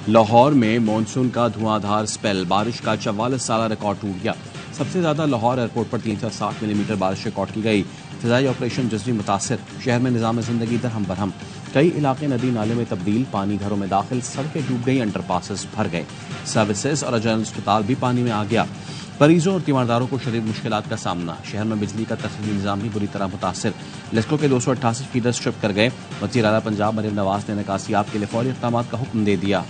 लाहौर में मानसून का धुआंधार स्पेल, बारिश का 44 साल रिकॉर्ड टूट गया। सबसे ज्यादा लाहौर एयरपोर्ट पर 360 मिलीमीटर बारिश रिकॉर्ड की गई। फिजाई ऑपरेशन जज्वी मुतासिर, शहर में निजाम जिंदगी दरहम बरहम। कई इलाके नदी नाले में तब्दील, पानी घरों में दाखिल, सड़कें डूब गई, अंडरपासेस भर गए। सर्विसेज और जनरल अस्पताल भी पानी में आ गया। मरीजों और तीमारदारों को शदीद मुश्किलात का सामना। शहर में बिजली का तफसीली निजाम भी बुरी तरह मुतासिर। लेस्को के 288 फीडर स्ट्रिप कर गए। वज़ीर आला पंजाब मरीम नवाज ने निकासियात के लिए फौरी इक़दाम का हुक्म दे दिया।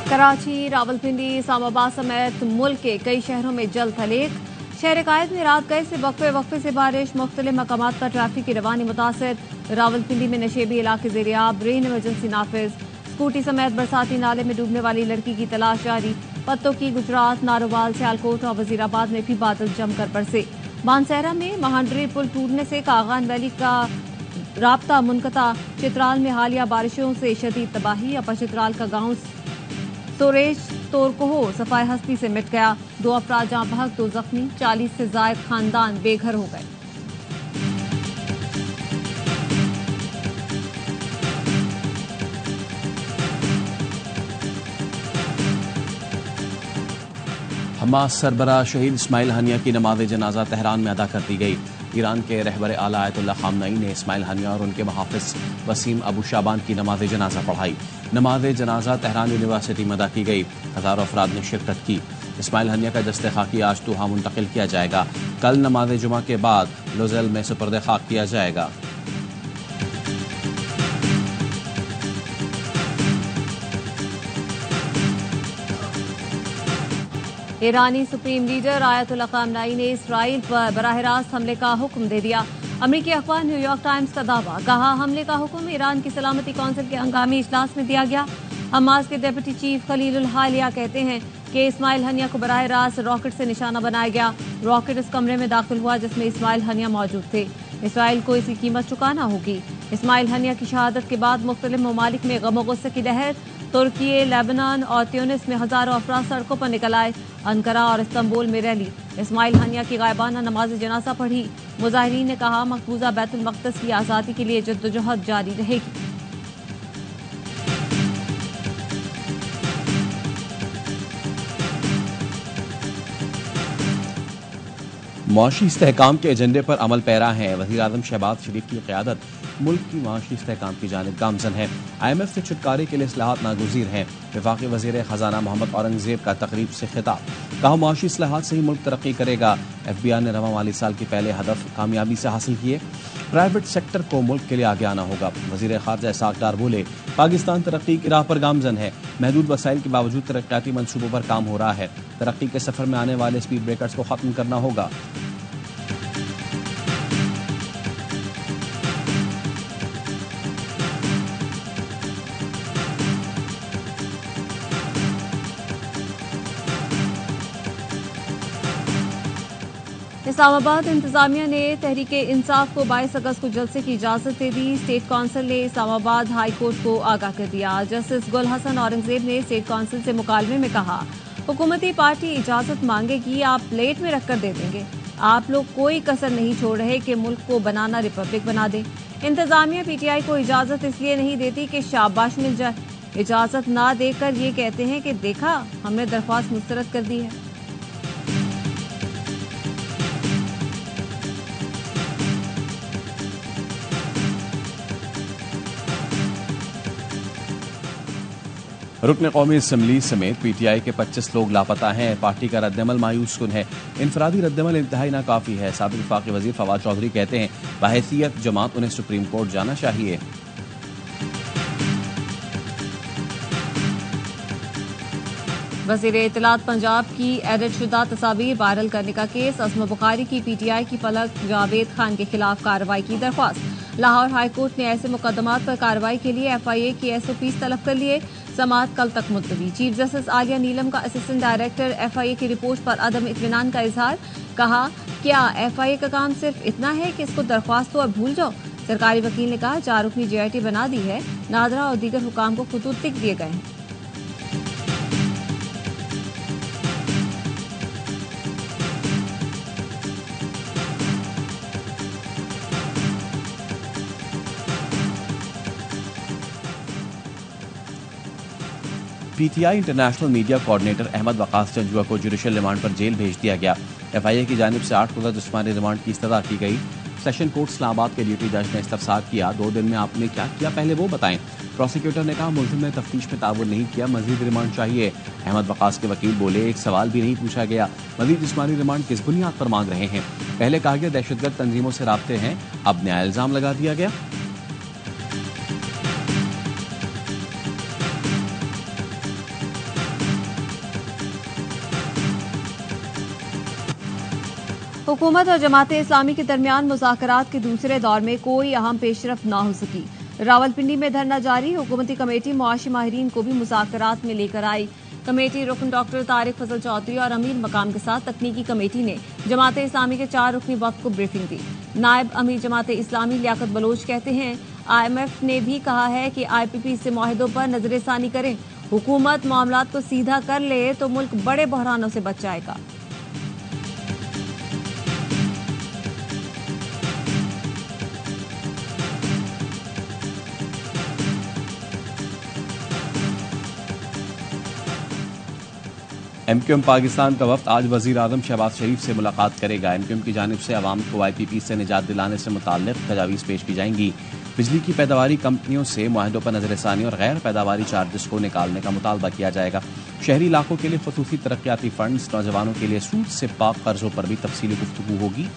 कराची, रावलपिंडी, इस्लामाबाद समेत मुल्क के कई शहरों में जल थलेक। शहर कायद में रात गए से वक्फे से बारिश, मुख्तलिफ मकामात पर ट्रैफिक की रवानी मुतासर। रावलपिंडी में नशेबी इलाके ज़ेरियाब, रेन इमरजेंसी नाफिज। स्कूटी समेत बरसाती नाले में डूबने वाली लड़की की तलाश जारी। पत्तों की गुजरात, नारोवाल, सियालकोट और वजीराबाद में भी बादल जमकर बरसे। मानसहरा में महांडरी पुल टूटने से कागान वैली का राब्ता मुनक़ता। चित्राल में हालिया बारिशों से शदीद तबाही। अपर चित्राल का गांव सोरेश तोरकोहो सफाई हस्ती से मिट गया। 2 अफराद जहां बहक, 2 जख्मी। 40 से जायद खानदान बेघर हो गए। हमास सरबराह शहीद इस्माइल हनिया की नमाज जनाजा तेहरान में अदा कर दी गई। ईरान के रहबर आला आयतुल्लाह खामनई ने इस्माइल हनिया और उनके मुहाफिज वसीम अबू शाबान की नमाज जनाजा पढ़ाई। नमाज जनाजा तेहरान यूनिवर्सिटी में अदा की गई। हजारों अफराद ने शिरकत की। इस्माइल हनिया का दस्ते खाकी आज तुहा मुंतकिल किया जाएगा। कल नमाज जुमा के बाद लोजेल में सुपर्द खाक किया जाएगा। ईरानी सुप्रीम लीडर आयतुल्लाह खामनई ने इसराइल पर बराह रास्त हमले का हुक्म दे दिया। अमरीकी अखबार न्यूयॉर्क टाइम्स का दावा, कहा हमले का हुक्म ईरान की सलामती कौंसिल के हंगामी इजलास में दिया गया। हमास के डिप्टी चीफ खलीलुल हालिया कहते हैं कि इस्माइल हनिया को बराह रास्त रॉकेट से निशाना बनाया गया। रॉकेट उस कमरे में दाखिल हुआ जिसमें इस्माइल हनिया मौजूद थे। इसराइल को इसकी कीमत चुकाना होगी। इस्माइल हनिया की शहादत के बाद मुख्तलिफ ममालिक में गम गुस्से की लहर। तुर्की, लेबनान और ट्यूनिस में हजारों अफराद सड़कों पर निकल आए। अंकारा और इस्तांबुल में रैली। इस्माइल हनिया की गायबाना नमाज जनाजा पढ़ी। मुजाहिरीन ने कहा मकबूजा बैतुल मक़दस की आज़ादी के लिए जद्दोजहद जारी रहेगी। मुआशी इस्तेहकाम के एजेंडे पर अमल पैरा है। वज़ीर आज़म शहबाज शरीफ की क़यादत मुल्क की मुआशी इस्तेहकाम की जानिब गामज़न है। IMF से छुटकारे के लिए इस्लाहात नागुज़ीर हैं। वफाकी वज़ीर ख़जाना मोहम्मद औरंगज़ेब का तकरीब से खिताब, कहा मुआशी इस्लाहात से ही मुल्क तरक्की करेगा। FBI ने रवां माली साल के पहले हदफ कामयाबी से हासिल किए। प्राइवेट सेक्टर को मुल्क के लिए आगे आना होगा। वज़ीर ख़ारजा इसाक़ डार बोले, पाकिस्तान तरक्की की राह पर गामज़न है। महदूद वसाइल के बावजूद तरक्याती मनसूबों पर काम हो रहा है। तरक्की के सफ़र में आने वाले स्पीड ब्रेकर्स को ख़त्म करना होगा। इस्लामाबाद इंतजामिया ने तहरीक इंसाफ को 22 अगस्त को जलसे की इजाजत दे दी। स्टेट काउंसिल ने इस्लामाबाद हाई कोर्ट को आगाह कर दिया। जस्टिस गुल हसन औरंगजेब ने स्टेट काउंसिल से मुकालमे में कहा, हुकूमती पार्टी इजाजत मांगेगी, आप प्लेट में रखकर दे देंगे। आप लोग कोई कसर नहीं छोड़ रहे कि मुल्क को बनाना रिपब्लिक बना दे। इंतजामिया PTI को इजाजत इसलिए नहीं देती कि शाबाश मिल जाए। इजाजत ना देकर ये कहते हैं कि देखा हमने दरख्वास्त मुस्तरद कर दी है। रुकन कौमी असम्बली समेत PTI के 25 लोग लापता हैं। पार्टी का रद्दमल मायूस कुन है। इनफरादी रद्दमल इंतहाई नाकाफी है। साबिक वफाकी वजीर फवाद चौधरी कहते हैं बहैसियत जमात उन्हें सुप्रीम कोर्ट जाना चाहिए। वज़ीर इत्तलात पंजाब की एडिट शुदा तस्वीर वायरल करने का केस। अज़्म बुखारी की PTI की फलक जावेद खान के खिलाफ कार्रवाई की दरख्वास्त। लाहौर हाई कोर्ट ने ऐसे मुकदमात पर कार्रवाई के लिए FIA की SOPs तलब कर लिए। समाअत कल तक मुलतवी। चीफ जस्टिस आलिया नीलम का असिस्टेंट डायरेक्टर FIA की रिपोर्ट पर अदम इत्मीनान का इजहार। कहा, क्या FIA का काम सिर्फ इतना है कि इसको दरख्वास्त और भूल जाओ। सरकारी वकील ने कहा 4 रुकनी JIT बना दी है। नादरा और दीगर हुकाम को खतूत लिख दिए गए हैं। PTI international media coordinator Ahmad Waqas Janjua को जुडिशल रिमांड पर जेल भेज दिया गया। एफआईए की जानिब से 8 रोज़ा जिस्मानी रिमांड की इस्तदा की गई। सेशन कोर्ट इस्लामाबाद के ड्यूटी जज ने इस्तफसार किया, 2 दिन में आपने क्या किया पहले वो बताएं। प्रोसिक्यूटर ने कहा मुलजिम ने तफ्तीश में ताउन नहीं किया, मजीद रिमांड चाहिए। अहमद वकास के वकील बोले एक सवाल भी नहीं पूछा गया, मजीद जिस्मानी रिमांड किस बुनियाद पर मांग रहे हैं। पहले कहा गया दहशतगर्द तंजीमों से राब्ते हैं, अब नया इल्जाम लगा दिया गया। हुकूमत और जमात इस्लामी के दरमियान मुज़ाकरात के दूसरे दौर में कोई अहम पेशरफ न हो सकी। रावलपिंडी में धरना जारी, हुकूमती कमेटी मुआशी माहिरीन को भी मुज़ाकरात में लेकर आई। कमेटी रुकन डॉक्टर तारिक फजल चौधरी और अमीर मकाम के साथ तकनीकी कमेटी ने जमात इस्लामी के 4 रुकनी वफ़द को ब्रीफिंग दी। नायब अमीर जमात इस्लामी लियाकत बलोच कहते हैं IMF ने भी कहा है कि IPP से मुआहिदों पर नजरसानी करें। हुकूमत मामलात को सीधा कर ले तो मुल्क बड़े बहरानों से बच जाएगा। MQM पाकिस्तान का वफ्द आज वजीर आजम शहबाज शरीफ से मुलाकात करेगा। MQM की जानिब से अवाम को IPP से निजात दिलाने से मुताल्लिक तजावीज़ पेश की जाएंगी। बिजली की पैदावारी कंपनियों से मुआहिदों पर नजरसानी और गैर पैदावारी चार्जेस को निकालने का मुतालबा किया जाएगा। शहरी इलाकों के लिए खसूसी तरक्याती फंड्स, नौजवानों के लिए सूद से पाक कर्जों पर भी तफसीली गुफ्तगू होगी।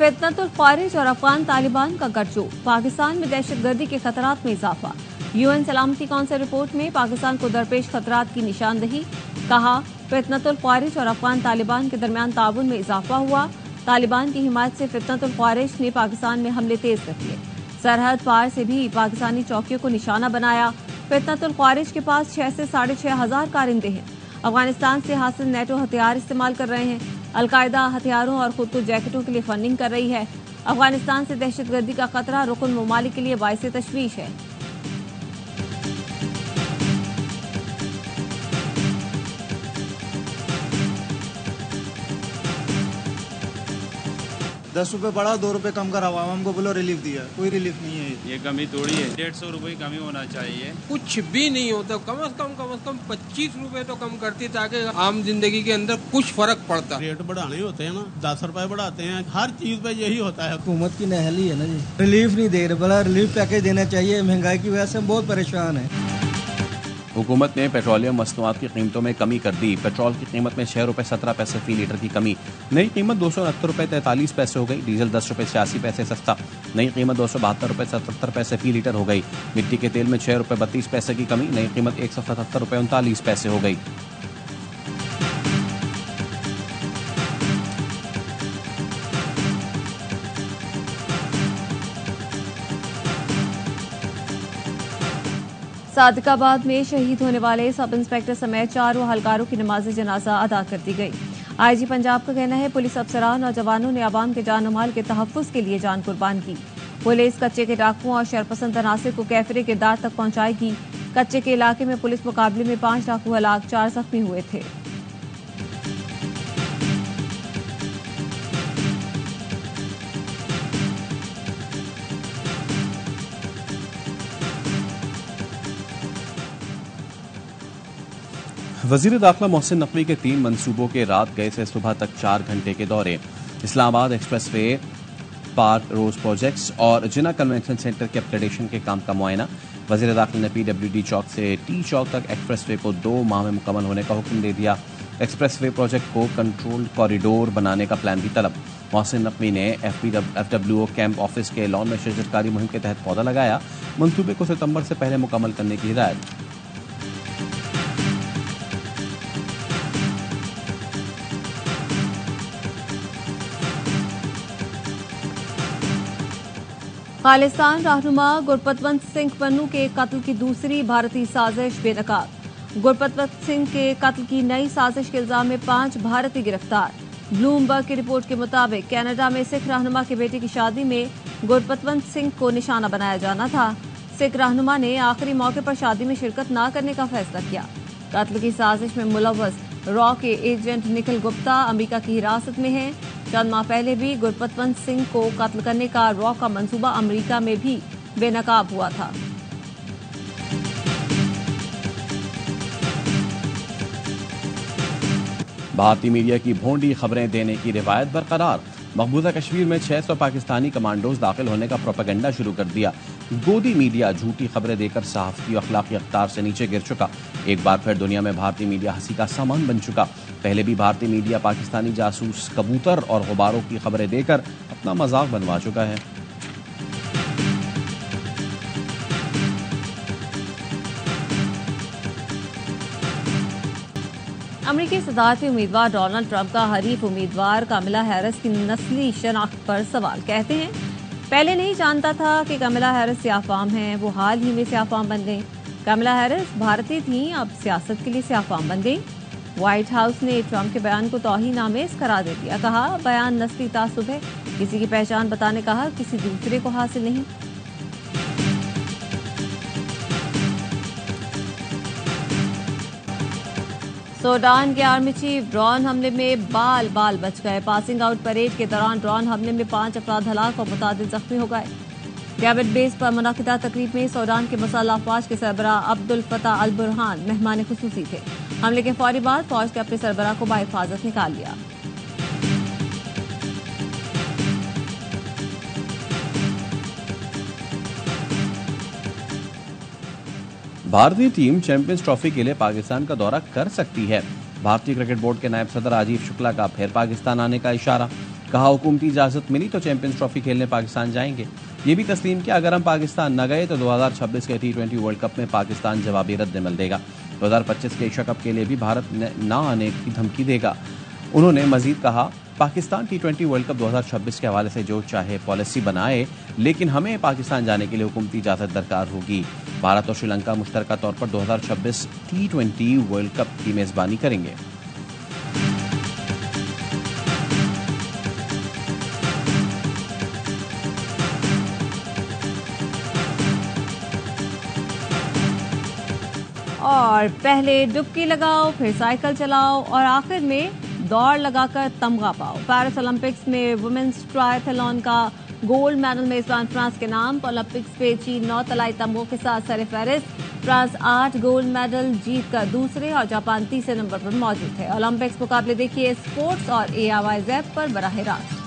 फितनतुल ख्वारिज और अफगान तालिबान का गठजोड़, पाकिस्तान में दहशतगर्दी के खतरात में इजाफा। UN सलामती कौंसिल रिपोर्ट में पाकिस्तान को दरपेश खतरात की निशानदही। कहा फितनतुल ख्वारिज और अफगान तालिबान के दरमियान ताउन में इजाफा हुआ। तालिबान की हिमायत से फितनतुल ख्वारिज ने पाकिस्तान में हमले तेज कर दिए। सरहद पार से भी पाकिस्तानी चौकियों को निशाना बनाया। फितनतुल ख्वारिज के पास 6 से 6,500 कारिंदे हैं। अफगानिस्तान से हासिल नेटो हथियार इस्तेमाल कर रहे हैं। अलकायदा हथियारों और खुद को जैकेटों के लिए फंडिंग कर रही है। अफगानिस्तान से दहशतगर्दी का खतरा रुकन ममालिक के लिए बाइसे तशवीश है। ₹10 बढ़ा, ₹2 कम कर, आवाम को बोलो रिलीफ दिया, कोई रिलीफ नहीं है। ये कमी थोड़ी है, ₹150 कमी होना चाहिए। कुछ भी नहीं होता, कम से कम ₹25 तो कम करती ताकि आम जिंदगी के अंदर कुछ फर्क पड़ता। रेट बढ़ाने होते हैं ना, ₹10 बढ़ाते हैं, हर चीज पे यही होता है। हुकूमत की नहली है ना जी, रिलीफ नहीं दे रहे, बड़ा रिलीफ पैकेज देना चाहिए। महंगाई की वजह से हम बहुत परेशान है। हुकूमत ने पेट्रोलियम मसनूआत की कीमतों में कमी कर दी। पेट्रोल की कीमत में ₹6.17 फी लीटर की कमी। नई कीमत ₹269.43 हो गई। डीजल ₹10.86 सस्ता। नई कीमत ₹272.77 फी लीटर हो गई। मिट्टी के तेल में ₹6.32 की कमी। नई कीमत ₹177.39 हो गई। सादिकाबाद में शहीद होने वाले सब इंस्पेक्टर समेत 4 अहलकारों की नमाज जनाजा अदा कर दी गई। IG पंजाब का कहना है पुलिस अफसरान और जवानों ने आवाम के जान और माल के तहफ़्फ़ुज़ के लिए जान कुर्बान की। पुलिस कच्चे के डाकुओं और शरपसंद तनासिर को कैफरे के दार तक पहुंचाएगी। कच्चे के इलाके में पुलिस मुकाबले में 5 डाकू हलाक, 4 जख्मी हुए थे। वज़ीर दाखिला मोहसिन नकवी के 3 मंसूबों के रात गए से सुबह तक 4 घंटे के दौरे। इस्लामाबाद एक्सप्रेसवे, पार्क रोज प्रोजेक्ट्स और जिना कन्वेंशन सेंटर के अपग्रेडेशन के काम का मुआयना। वज़ीर दाखिला ने PWD चौक से T चौक तक एक्सप्रेसवे को 2 माह में मुकम्मल होने का हुक्म दे दिया। एक्सप्रेसवे प्रोजेक्ट को कंट्रोल कॉरिडोर बनाने का प्लान भी तलब। मोहसिन नकवी ने FWO कैंप ऑफिस के लॉन में शजरकारी मुहिम के तहत पौधा लगाया। मंसूबे को सितंबर से पहले मुकम्मल करने की हिदायत। खालिस्तान रहनुमा गुरपतवंत सिंह पन्नू के कत्ल की दूसरी भारतीय साजिश बेनकाब। गुरपतवंत सिंह के कत्ल की नई साजिश के इल्जाम में 5 भारतीय गिरफ्तार। ब्लूमबर्ग की रिपोर्ट के मुताबिक कनाडा में सिख रहनुमा के बेटे की शादी में गुरपतवंत सिंह को निशाना बनाया जाना था। सिख रहनुमा ने आखिरी मौके पर शादी में शिरकत न करने का फैसला किया। कत्ल की साजिश में मुलव्वस रॉ के एजेंट निखिल गुप्ता अमेरिका की हिरासत में हैं। चंद माह पहले भी गुरपतवंत सिंह को कत्ल करने का रॉ का मंसूबा अमेरिका में भी बेनकाब हुआ था। भारतीय मीडिया की भोंडी खबरें देने की रिवायत बरकरार। मकबूजा कश्मीर में 600 पाकिस्तानी कमांडोज दाखिल होने का प्रोपेगेंडा शुरू कर दिया। गोदी मीडिया झूठी खबरें देकर सहाफती अखलाकी अख्तार से नीचे गिर चुका। एक बार फिर दुनिया में भारतीय मीडिया हंसी का सामान बन चुका। पहले भी भारतीय मीडिया पाकिस्तानी जासूस कबूतर और गुब्बारों की खबरें देकर अपना मजाक बनवा चुका है। अमेरिकी सदारती उम्मीदवार डोनाल्ड ट्रंप का हरीफ उम्मीदवार कमला हैरिस की नस्ली शनाख्त पर सवाल। कहते हैं, पहले नहीं जानता था कि कमला हैरिस स्याफाम हैं, वो हाल ही में स्याफाम बन गई। कमला हैरिस भारतीय थी, अब सियासत के लिए स्याफाम बन गई। व्हाइट हाउस ने ट्रंप के बयान को तौहीन आमेज करार दे दिया। कहा, बयान नस्ली तासुब है, किसी की पहचान बताने का हक किसी दूसरे को हासिल नहीं। सूडान के आर्मी चीफ ड्रोन हमले में बाल बच गए। पासिंग आउट परेड के दौरान ड्रोन हमले में 5 अफराद हलाक और मुतादिद जख्मी हो गए। गैबेट बेस पर मुनक़िदा तकरीब में सूडान के मसाला अफवाज के सरबराह अब्दुल फताह अल बुरहान मेहमान खुसूसी थे। हमले के फौरी बाद फौज के अपने सरबराह को बाहिफाजत निकाल लिया। भारतीय टीम चैंपियंस ट्रॉफी के लिए पाकिस्तान का दौरा कर सकती है। भारतीय क्रिकेट बोर्ड के नायब सदर राजीव शुक्ला का फिर पाकिस्तान आने का इशारा। कहा, हुकूमती इजाजत मिली तो चैंपियंस ट्रॉफी खेलने पाकिस्तान जाएंगे। ये भी तस्लीम किया, अगर हम पाकिस्तान न गए तो 2026 के T20 वर्ल्ड कप में पाकिस्तान जवाबी रद्द-ए-अमल देगा। 2025 के एशिया कप के लिए भी भारत न आने की धमकी देगा। उन्होंने मजीद कहा, पाकिस्तान T20 वर्ल्ड कप 2026 के हवाले से जो चाहे पॉलिसी बनाए, लेकिन हमें पाकिस्तान जाने के लिए हुकूमती इजाजत दरकार होगी। भारत और श्रीलंका मुश्तरका तौर पर 2026 T20 वर्ल्ड कप की मेजबानी करेंगे। और पहले डुबकी लगाओ, फिर साइकिल चलाओ और आखिर में दौड़ लगाकर तमगा पाओ। पेरिस ओलंपिक्स में वुमेन्स ट्रायथलॉन का गोल्ड मेडल मेजबान फ्रांस के नाम। ओलंपिक्स पे चीन 9 तलाई तमगों के साथ सरफहरिस्त। फ्रांस 8 गोल्ड मेडल जीतकर दूसरे और जापान तीसरे नंबर पर मौजूद है। ओलंपिक्स मुकाबले देखिए स्पोर्ट्स और AIY ऐप पर बराह रास्त।